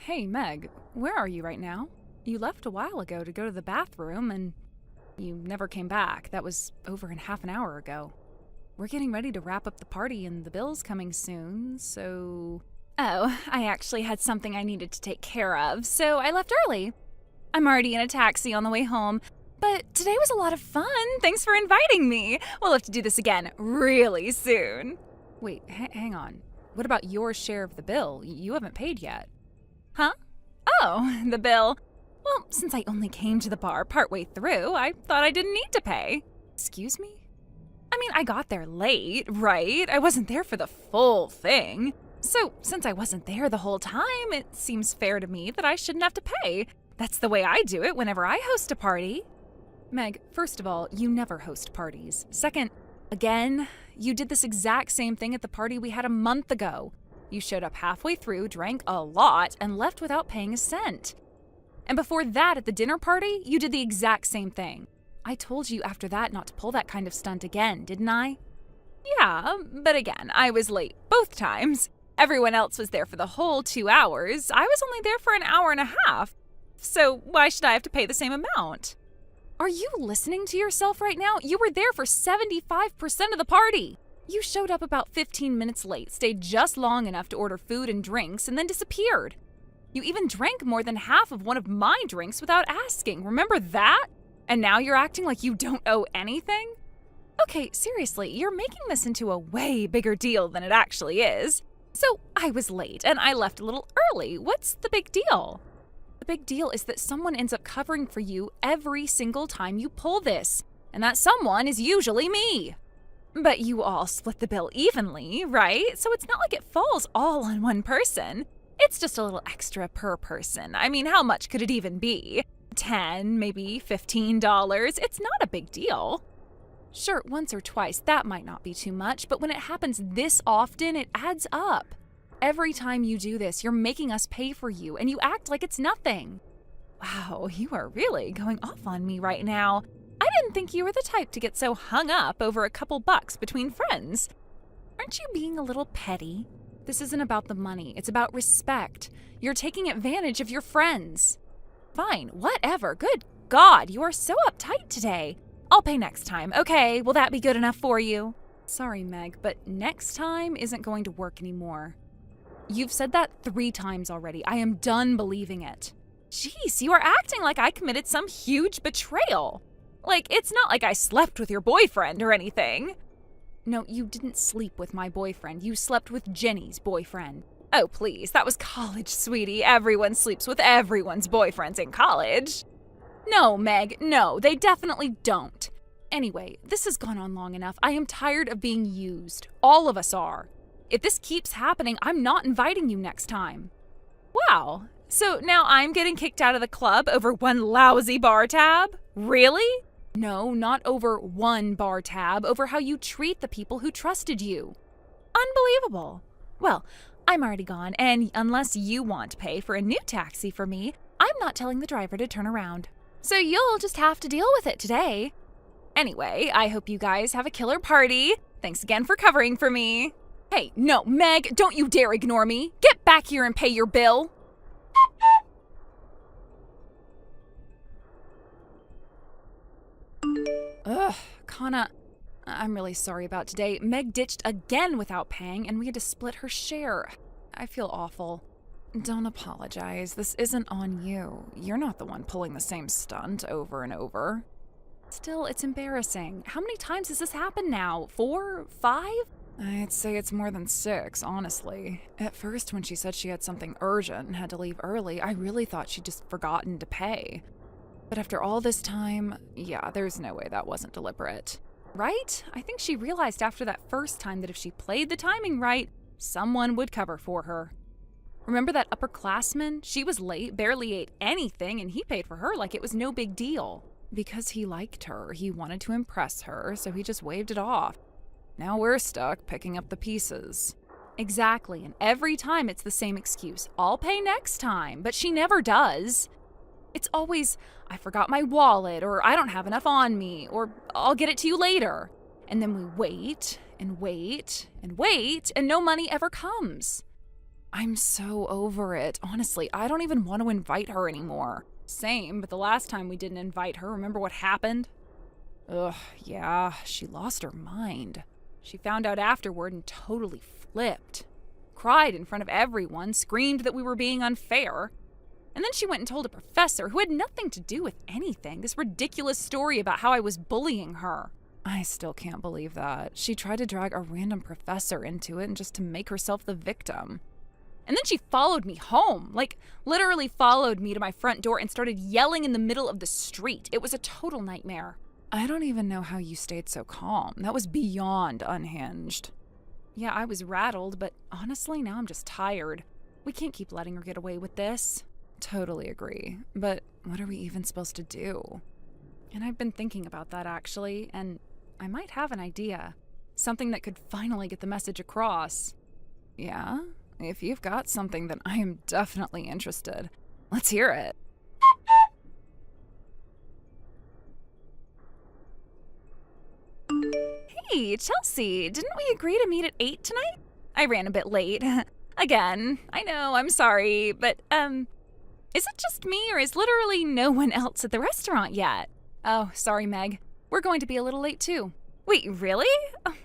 Hey, Meg, where are you right now? You left a while ago to go to the bathroom and you never came back. That was over half an hour ago. We're getting ready to wrap up the party and the bill's coming soon, so... Oh, I actually had something I needed to take care of, so I left early. I'm already in a taxi on the way home, but today was a lot of fun. Thanks for inviting me. We'll have to do this again really soon. Wait, hang on. What about your share of the bill? You haven't paid yet. Huh? Oh, the bill. Well, since I only came to the bar partway through, I thought I didn't need to pay. Excuse me? I mean, I got there late, right? I wasn't there for the full thing. So, since I wasn't there the whole time, it seems fair to me that I shouldn't have to pay. That's the way I do it whenever I host a party. Meg, first of all, you never host parties. Second, again, you did this exact same thing at the party we had a month ago. You showed up halfway through, drank a lot, and left without paying a cent. And before that, at the dinner party, you did the exact same thing. I told you after that not to pull that kind of stunt again, didn't I? Yeah, but again, I was late both times. Everyone else was there for the whole 2 hours. I was only there for an hour and a half. So why should I have to pay the same amount? Are you listening to yourself right now? You were there for 75% of the party. You showed up about 15 minutes late, stayed just long enough to order food and drinks, and then disappeared. You even drank more than half of one of my drinks without asking. Remember that? And now you're acting like you don't owe anything? Okay, seriously, you're making this into a way bigger deal than it actually is. So I was late, and I left a little early. What's the big deal? The big deal is that someone ends up covering for you every single time you pull this. And that someone is usually me. But you all split the bill evenly, right? So it's not like it falls all on one person. It's just a little extra per person. I mean, how much could it even be? $10, maybe $15. It's not a big deal. Sure, once or twice, that might not be too much, but when it happens this often, it adds up. Every time you do this, you're making us pay for you, and you act like it's nothing. Wow, you are really going off on me right now. I didn't think you were the type to get so hung up over a couple bucks between friends. Aren't you being a little petty? This isn't about the money. It's about respect. You're taking advantage of your friends. Fine, whatever. Good God, you are so uptight today. I'll pay next time, okay? Will that be good enough for you? Sorry, Meg, but next time isn't going to work anymore. You've said that 3 times already. I am done believing it. Jeez, you are acting like I committed some huge betrayal. Like, it's not like I slept with your boyfriend or anything. No, you didn't sleep with my boyfriend. You slept with Jenny's boyfriend. Oh, please, that was college, sweetie. Everyone sleeps with everyone's boyfriends in college. No, Meg, no, they definitely don't. Anyway, this has gone on long enough. I am tired of being used. All of us are. If this keeps happening, I'm not inviting you next time. Wow, so now I'm getting kicked out of the club over one lousy bar tab? Really? No, not over one bar tab, over how you treat the people who trusted you. Unbelievable. Well, I'm already gone, and unless you want to pay for a new taxi for me, I'm not telling the driver to turn around. So you'll just have to deal with it today. Anyway, I hope you guys have a killer party. Thanks again for covering for me. Hey, no, Meg, don't you dare ignore me. Get back here and pay your bill. Ugh, Kana, I'm really sorry about today. Meg ditched again without paying, and we had to split her share. I feel awful. Don't apologize. This isn't on you. You're not the one pulling the same stunt over and over. Still, it's embarrassing. How many times has this happened now? 4? 5? I'd say it's more than 6, honestly. At first, when she said she had something urgent and had to leave early, I really thought she'd just forgotten to pay. But after all this time, yeah, there's no way that wasn't deliberate. Right? I think she realized after that first time that if she played the timing right, someone would cover for her. Remember that upperclassman? She was late, barely ate anything, and he paid for her like it was no big deal. Because he liked her, he wanted to impress her, so he just waved it off. Now we're stuck picking up the pieces. Exactly, and every time it's the same excuse. I'll pay next time, but she never does. It's always, I forgot my wallet, or I don't have enough on me, or I'll get it to you later. And then we wait, and wait, and wait, and no money ever comes. I'm so over it. Honestly, I don't even want to invite her anymore. Same, but the last time we didn't invite her, remember what happened? Ugh, yeah, she lost her mind. She found out afterward and totally flipped. Cried in front of everyone, screamed that we were being unfair. And then she went and told a professor who had nothing to do with anything this ridiculous story about how I was bullying her. I still can't believe that. She tried to drag a random professor into it and just to make herself the victim. And then she followed me home, like literally followed me to my front door and started yelling in the middle of the street. It was a total nightmare. I don't even know how you stayed so calm. That was beyond unhinged. Yeah, I was rattled, but honestly, now I'm just tired. We can't keep letting her get away with this. Totally agree. But what are we even supposed to do? And I've been thinking about that actually, and I might have an idea. Something that could finally get the message across. Yeah? If you've got something, then I am definitely interested. Let's hear it. Hey, Chelsea, didn't we agree to meet at 8 tonight? I ran a bit late. Again, I know, I'm sorry, but, is it just me or is literally no one else at the restaurant yet? Oh, sorry, Meg. We're going to be a little late too. Wait, really? Oh,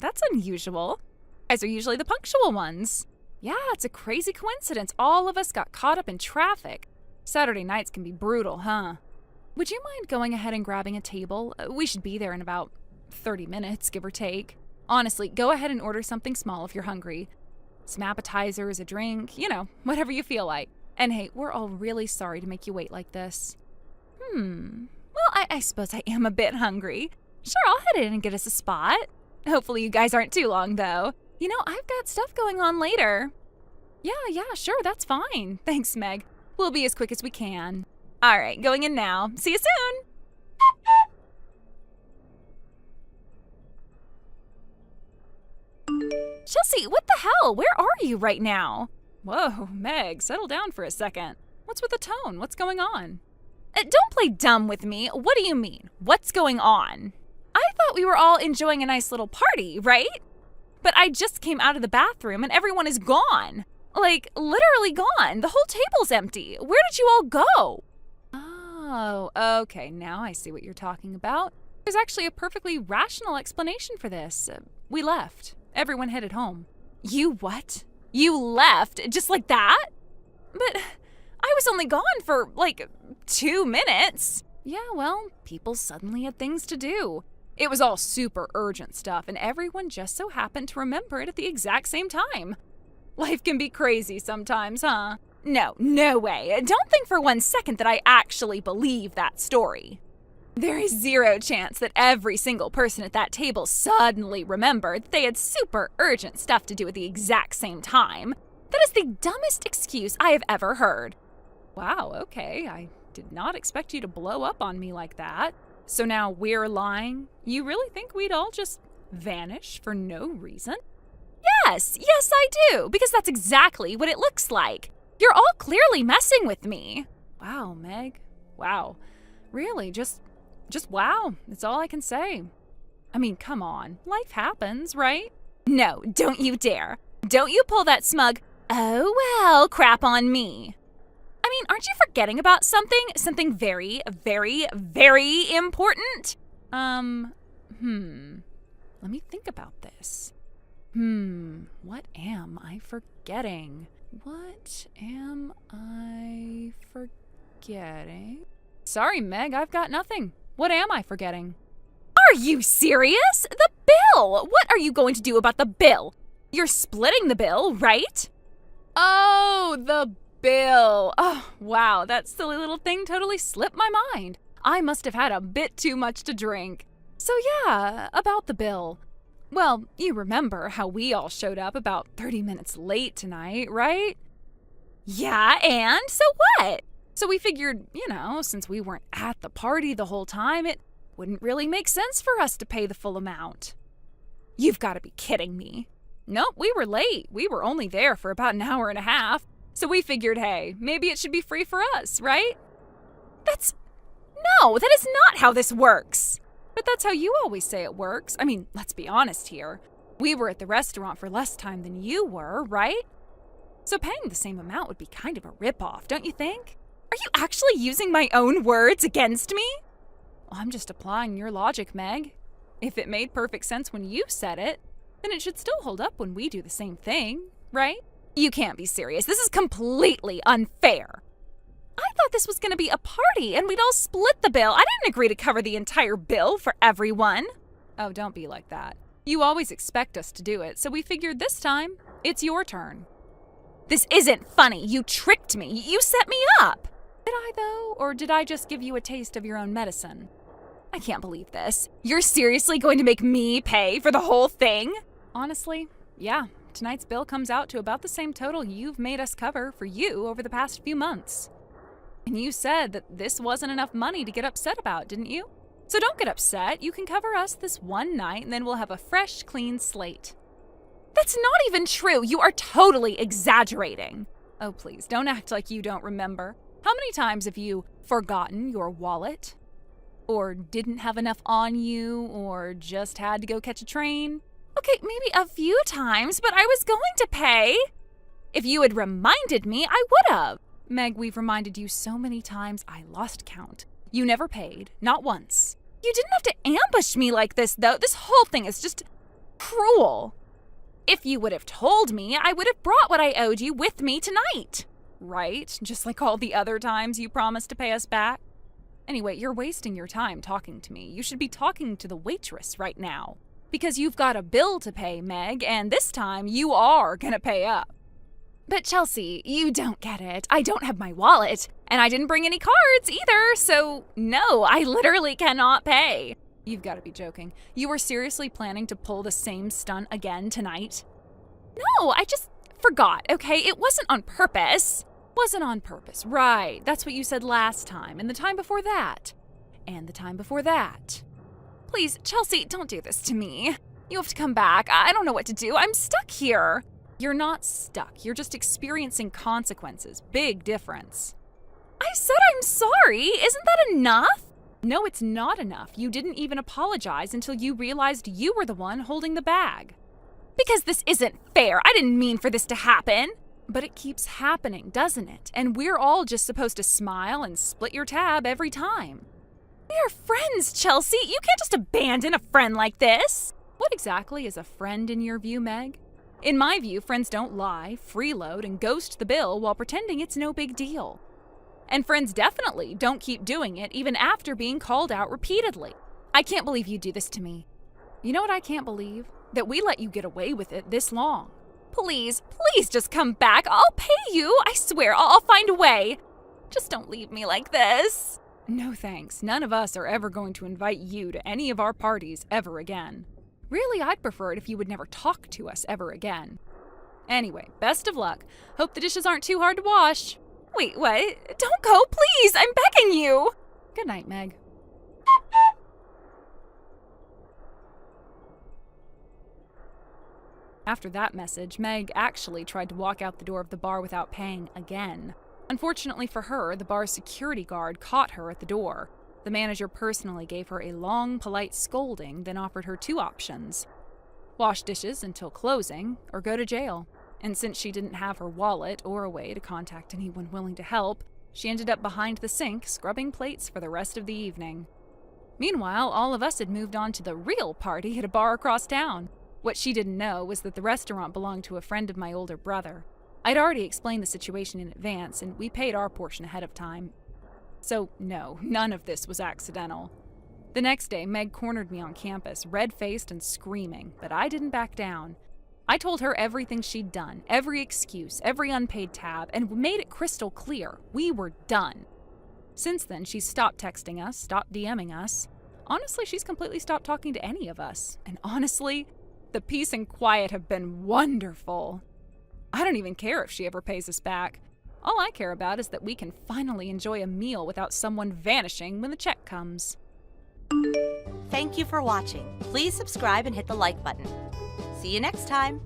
that's unusual. You guys are usually the punctual ones. Yeah, it's a crazy coincidence. All of us got caught up in traffic. Saturday nights can be brutal, huh? Would you mind going ahead and grabbing a table? We should be there in about 30 minutes, give or take. Honestly, go ahead and order something small if you're hungry. Some appetizers, a drink, whatever you feel like. And hey, we're all really sorry to make you wait like this. Well, I suppose I am a bit hungry. Sure, I'll head in and get us a spot. Hopefully you guys aren't too long, though. I've got stuff going on later. Yeah, sure, that's fine. Thanks, Meg. We'll be as quick as we can. All right, going in now. See you soon. Chelsea, what the hell? Where are you right now? Whoa, Meg, settle down for a second. What's with the tone? What's going on? Don't play dumb with me. What do you mean? What's going on? I thought we were all enjoying a nice little party, right? But I just came out of the bathroom and everyone is gone. Like, literally gone. The whole table's empty. Where did you all go? Oh, okay, now I see what you're talking about. There's actually a perfectly rational explanation for this. We left. Everyone headed home. You what? You left? Just like that? But I was only gone for, 2 minutes. Yeah, well, people suddenly had things to do. It was all super urgent stuff, and everyone just so happened to remember it at the exact same time. Life can be crazy sometimes, huh? No way. Don't think for 1 second that I actually believe that story. There is zero chance that every single person at that table suddenly remembered that they had super urgent stuff to do at the exact same time. That is the dumbest excuse I have ever heard. Wow, okay. I did not expect you to blow up on me like that. So now we're lying? You really think we'd all just vanish for no reason? Yes, I do, because that's exactly what it looks like. You're all clearly messing with me. Wow, Meg. Wow. Really, just wow. That's all I can say. I mean, come on. Life happens, right? No, don't you dare. Don't you pull that smug, oh well, crap on me. I mean, aren't you forgetting about something? Something very, very, very important? Let me think about this. What am I forgetting? What am I forgetting? Sorry, Meg, I've got nothing. What am I forgetting? Are you serious? The bill! What are you going to do about the bill? You're splitting the bill, right? Oh, the bill. Oh, wow, that silly little thing totally slipped my mind. I must have had a bit too much to drink. So yeah, about the bill. Well, you remember how we all showed up about 30 minutes late tonight, right? Yeah, and so what? So we figured, since we weren't at the party the whole time, it wouldn't really make sense for us to pay the full amount. You've got to be kidding me. Nope, we were late. We were only there for about an hour and a half. So we figured, hey, maybe it should be free for us, right? No, that is not how this works. But that's how you always say it works. I mean, let's be honest here. We were at the restaurant for less time than you were, right? So paying the same amount would be kind of a ripoff, don't you think? Are you actually using my own words against me? Well, I'm just applying your logic, Meg. If it made perfect sense when you said it, then it should still hold up when we do the same thing, right? You can't be serious. This is completely unfair. I thought this was going to be a party and we'd all split the bill. I didn't agree to cover the entire bill for everyone. Oh, don't be like that. You always expect us to do it, so we figured this time it's your turn. This isn't funny. You tricked me. You set me up. Did I, though? Or did I just give you a taste of your own medicine? I can't believe this. You're seriously going to make me pay for the whole thing? Honestly, yeah. Tonight's bill comes out to about the same total you've made us cover for you over the past few months. And you said that this wasn't enough money to get upset about, didn't you? So don't get upset. You can cover us this one night and then we'll have a fresh, clean slate. That's not even true. You are totally exaggerating. Oh, please, don't act like you don't remember. How many times have you forgotten your wallet? Or didn't have enough on you? Or just had to go catch a train? Okay, maybe a few times, but I was going to pay. If you had reminded me, I would have. Meg, we've reminded you so many times I lost count. You never paid, not once. You didn't have to ambush me like this, though. This whole thing is just cruel. If you would have told me, I would have brought what I owed you with me tonight. Right? Just like all the other times you promised to pay us back. Anyway, you're wasting your time talking to me. You should be talking to the waitress right now. Because you've got a bill to pay, Meg, and this time you are gonna pay up. But Chelsea, you don't get it. I don't have my wallet, and I didn't bring any cards either, so no, I literally cannot pay. You've got to be joking. You were seriously planning to pull the same stunt again tonight? No, I just forgot, okay? It wasn't on purpose. Wasn't on purpose, right. That's what you said last time, and the time before that, and the time before that. Please, Chelsea, don't do this to me. You have to come back. I don't know what to do. I'm stuck here. You're not stuck. You're just experiencing consequences. Big difference. I said I'm sorry. Isn't that enough? No, it's not enough. You didn't even apologize until you realized you were the one holding the bag. Because this isn't fair. I didn't mean for this to happen. But it keeps happening, doesn't it? And we're all just supposed to smile and split your tab every time. We are friends, Chelsea. You can't just abandon a friend like this. What exactly is a friend in your view, Meg? In my view, friends don't lie, freeload, and ghost the bill while pretending it's no big deal. And friends definitely don't keep doing it even after being called out repeatedly. I can't believe you do this to me. You know what I can't believe? That we let you get away with it this long. Please just come back. I'll pay you. I swear, I'll find a way. Just don't leave me like this. No thanks. None of us are ever going to invite you to any of our parties ever again. Really, I'd prefer it if you would never talk to us ever again. Anyway, best of luck. Hope the dishes aren't too hard to wash. Wait, what? Don't go, please. I'm begging you. Good night, Meg. After that message, Meg actually tried to walk out the door of the bar without paying again. Unfortunately for her, the bar's security guard caught her at the door. The manager personally gave her a long, polite scolding, then offered her two options: wash dishes until closing, or go to jail. And since she didn't have her wallet or a way to contact anyone willing to help, she ended up behind the sink scrubbing plates for the rest of the evening. Meanwhile, all of us had moved on to the real party at a bar across town. What she didn't know was that the restaurant belonged to a friend of my older brother. I'd already explained the situation in advance, and we paid our portion ahead of time. So, no, none of this was accidental. The next day, Meg cornered me on campus, red-faced and screaming, but I didn't back down. I told her everything she'd done, every excuse, every unpaid tab, and made it crystal clear. We were done. Since then, she's stopped texting us, stopped DMing us. Honestly, she's completely stopped talking to any of us. And honestly, the peace and quiet have been wonderful. I don't even care if she ever pays us back. All I care about is that we can finally enjoy a meal without someone vanishing when the check comes. Thank you for watching. Please subscribe and hit the like button. See you next time.